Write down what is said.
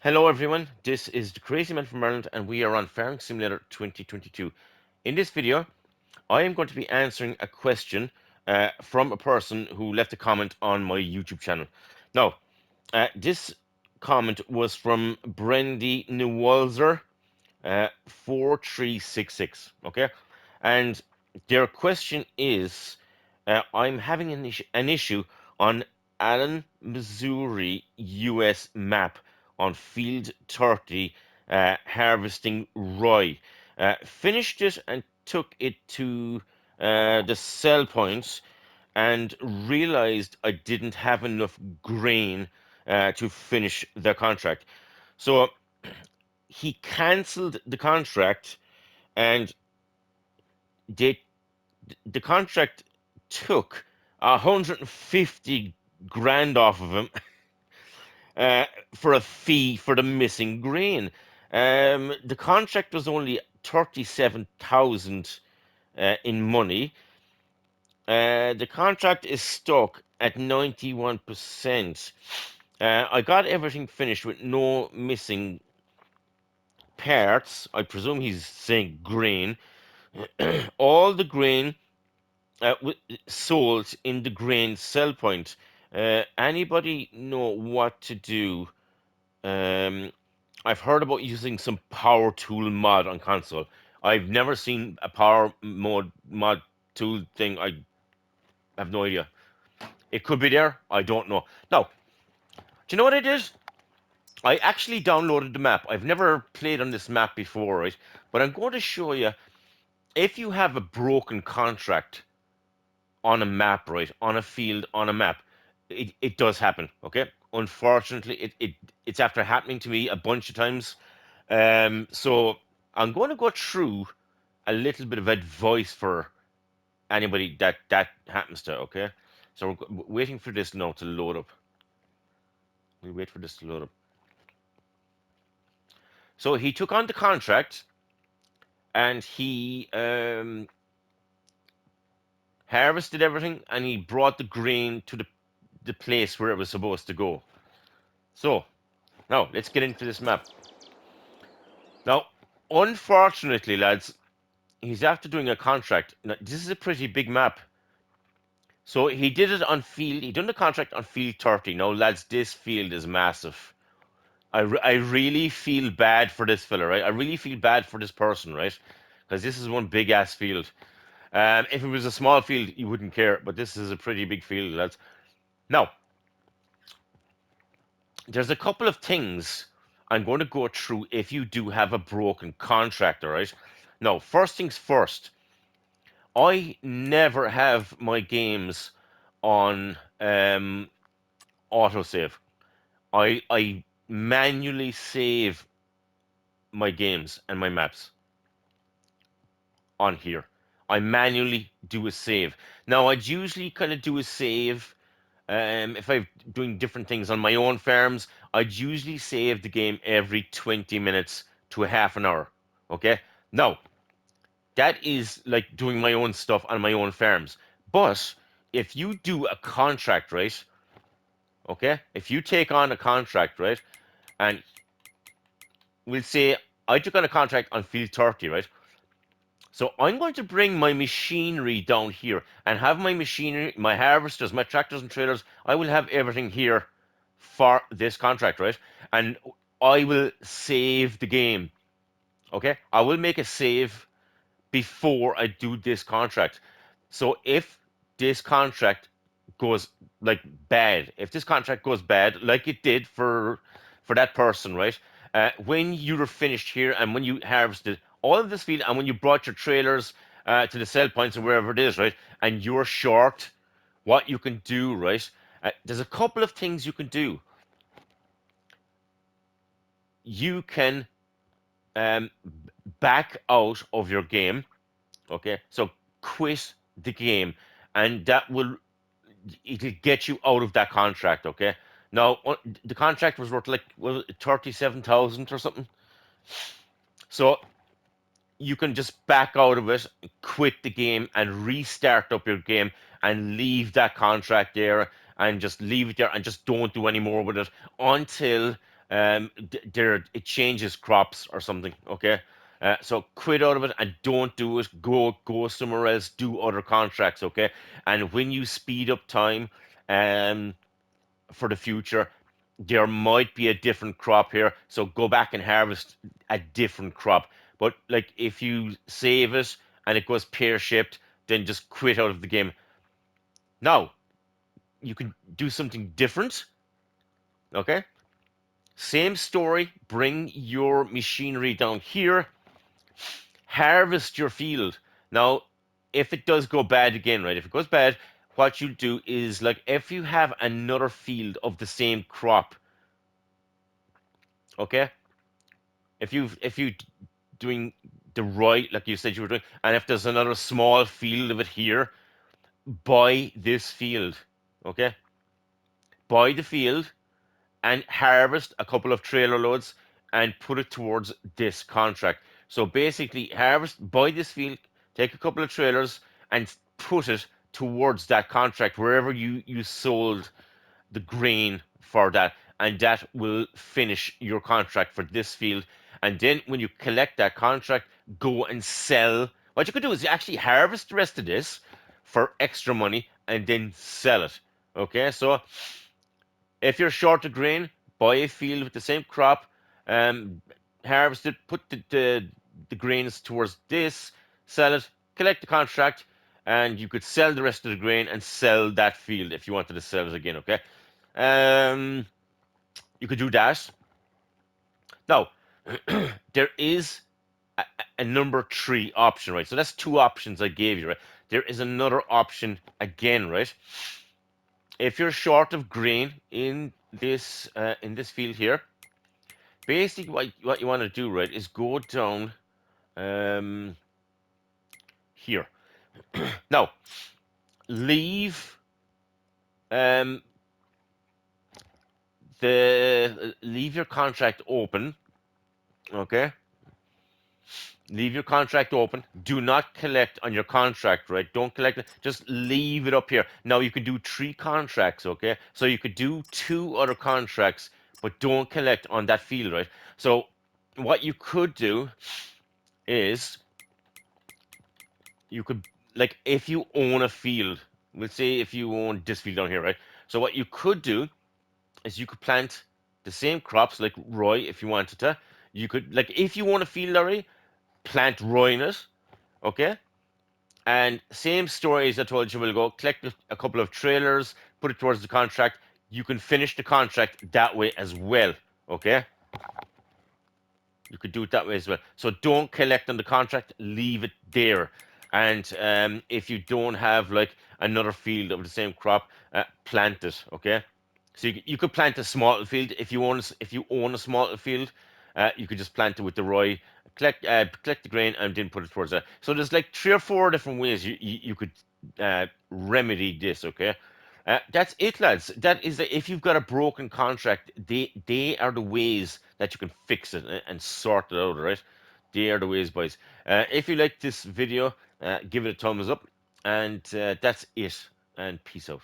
Hello everyone, this is the Crazy Man from Ireland and we are on Farming Simulator 2022. In this video, I am going to be answering a question from a person who left a comment on my YouTube channel. Now, this comment was from Brendy Newalzer 4366, okay? And their question is, I'm having an issue on Allen, Missouri, US map on field 30, harvesting rye. Finished it and took it to the sell points and realized I didn't have enough grain to finish the contract. So he cancelled the contract, and they the contract took 150 grand off of him uh, for a fee for the missing grain. The contract was only 37,000 in money. The contract is stuck at 91%. I got everything finished with no missing parts. I presume he's saying grain. All the grain sold in the grain sell point. Anybody know what to do? Um, I've heard about using some power tool mod on console. I've never seen a power mod tool thing. I have no idea. It could be there. I don't know. Now, do you know what I did? I actually downloaded the map. I've never played on this map before, right? But I'm going to show you if you have a broken contract on a map, right? On a field, on a map. It does happen, okay? Unfortunately, it's after happening to me a bunch of times. So I'm going to go through a little bit of advice for anybody that happens to, okay? So we're waiting for this now to load up. We wait for this to load up. So he took on the contract and he harvested everything and he brought the grain to the place where it was supposed to go. So now let's get into this map. Now, unfortunately, lads, he's after doing a contract. Now, this is a pretty big map. So he did it on field. He done the contract on field 30. Now, lads, this field is massive. I really feel bad for this fella, right? I really feel bad for this person, right? Because this is one big ass field. If it was a small field, you wouldn't care, but this is a pretty big field, lads. Now, there's a couple of things I'm going to go through if you do have a broken contract, all right? Now, first things first, I never have my games on autosave. I manually save my games and my maps on here. I manually do a save. Now I'd usually kind of do a save if I'm doing different things on my own farms. I'd usually save the game every 20 minutes to a half an hour. Okay? Now, that is like doing my own stuff on my own farms. But if you do a contract, right? Okay? If you take on a contract, right? And we'll say I took on a contract on field 30, right? So I'm going to bring my machinery down here and have my machinery, my harvesters, my tractors and trailers. I will have everything here for this contract, right? And I will save the game. Okay? I will make a save before I do this contract. So if this contract goes like bad, if this contract goes bad, like it did for that person, right? When you're finished here and when you harvested all of this field and when you brought your trailers to the sell points and wherever it is, right? And you're short, what you can do, right? There's a couple of things you can do. You can um, back out of your game. Okay, so quit the game, and that will it'll get you out of that contract. Okay, now the contract was worth like 37,000 or something, so you can just back out of it, quit the game, and restart up your game, and leave that contract there, and just leave it there, and just don't do any more with it until there it changes crops or something. Okay, so quit out of it and don't do it. Go somewhere else. Do other contracts. Okay, and when you speed up time, um, for the future, there might be a different crop here. So go back and harvest a different crop. But like if you save it and it goes pear shaped, then just quit out of the game. Now you can do something different. Okay, same story. Bring your machinery down here, harvest your field. Now, if it does go bad again, right? If it goes bad, what you do is like if you have another field of the same crop, okay? If you doing the right, like you said you were doing, and if there's another small field of it here, buy this field, okay? Buy the field and harvest a couple of trailer loads and put it towards this contract. So basically, buy this field, take a couple of trailers, and put it towards that contract wherever you sold the grain for that, and that will finish your contract for this field. And then when you collect that contract, go and sell. What you could do is actually harvest the rest of this for extra money and then sell it. Okay, so if you're short of grain, buy a field with the same crop, um, harvest it, put the grains towards this, sell it, collect the contract, and you could sell the rest of the grain and sell that field if you wanted to sell it again. Okay, um, you could do that. Now, there is a number three option, right? So that's two options I gave you, right? There is another option again, right? If you're short of grain in this field here, basically what you want to do, right, is go down um, here. Now, leave um, leave your contract open, okay? Leave your contract open. Do not collect on your contract, right? Don't collect it. Just leave it up here. Now you can do three contracts, okay? So you could do two other contracts, but don't collect on that field, right? So what you could do is you could like if you own a field, let's say if you own this field down here, right? So what you could do is you could plant the same crops like Roy if you wanted to. You could like if you own a field already, plant Roy in it, okay? And same story as I told you, we'll go collect a couple of trailers, put it towards the contract. You can finish the contract that way as well. Okay? You could do it that way as well. So don't collect on the contract, leave it there. And if you don't have like another field of the same crop, plant it. Okay? So you could plant a small field if you own a small field, you could just plant it with the rye, collect the grain, and then put it towards that. So there's like three or four different ways you could remedy this. Okay, that's it, lads. That is if you've got a broken contract, they are the ways that you can fix it and sort it out. Right, they are the ways, boys. If you like this video, give it a thumbs up, and that's it. And peace out.